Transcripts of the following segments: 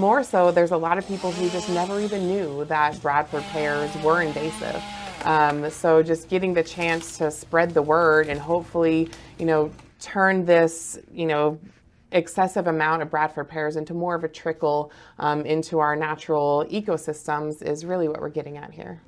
more so, there's a lot of people who just never even knew that Bradford pears were invasive. So just getting the chance to spread the word and hopefully, turn this, excessive amount of Bradford pears into more of a trickle into our natural ecosystems is really what we're getting at here.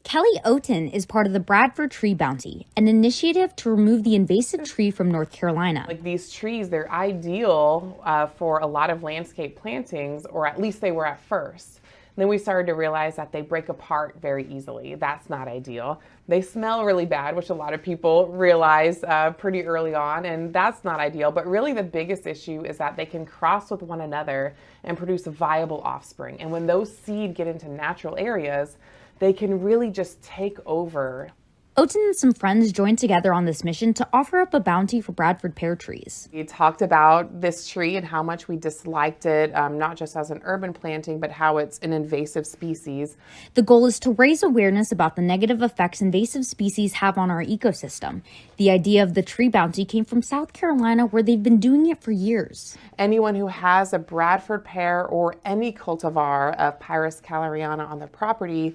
Kelly Oten is part of the Bradford Tree Bounty, an initiative to remove the invasive tree from North Carolina. Like these trees, they're ideal for a lot of landscape plantings, or at least they were at first. Then we started to realize that they break apart very easily. That's not ideal. They smell really bad, which a lot of people realize pretty early on, and that's not ideal. But really the biggest issue is that they can cross with one another and produce viable offspring. And when those seed get into natural areas, they can really just take over. Oten and some friends joined together on this mission to offer up a bounty for Bradford pear trees. We talked about this tree and how much we disliked it, not just as an urban planting, but how it's an invasive species. The goal is to raise awareness about the negative effects invasive species have on our ecosystem. The idea of the tree bounty came from South Carolina, where they've been doing it for years. Anyone who has a Bradford pear or any cultivar of Pyrus caleriana on their property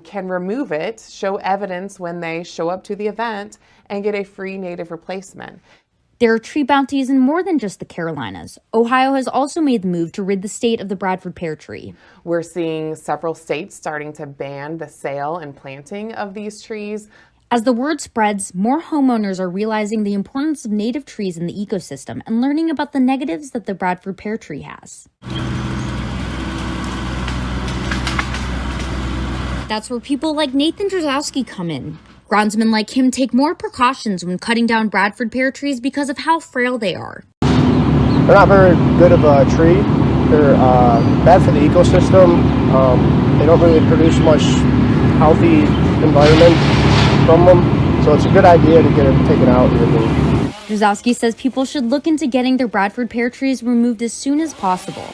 can remove it, show evidence when they show up to the event, and get a free native replacement. There are tree bounties in more than just the Carolinas. Ohio has also made the move to rid the state of the Bradford pear tree. We're seeing several states starting to ban the sale and planting of these trees. As the word spreads, more homeowners are realizing the importance of native trees in the ecosystem and learning about the negatives that the Bradford pear tree has. That's where people like Nathan Drzowski come in. Groundsmen like him take more precautions when cutting down Bradford pear trees because of how frail they are. They're not very good of a tree. They're bad for the ecosystem. They don't really produce much healthy environment from them. So it's a good idea to get them taken out and removed. Drzowski says people should look into getting their Bradford pear trees removed as soon as possible.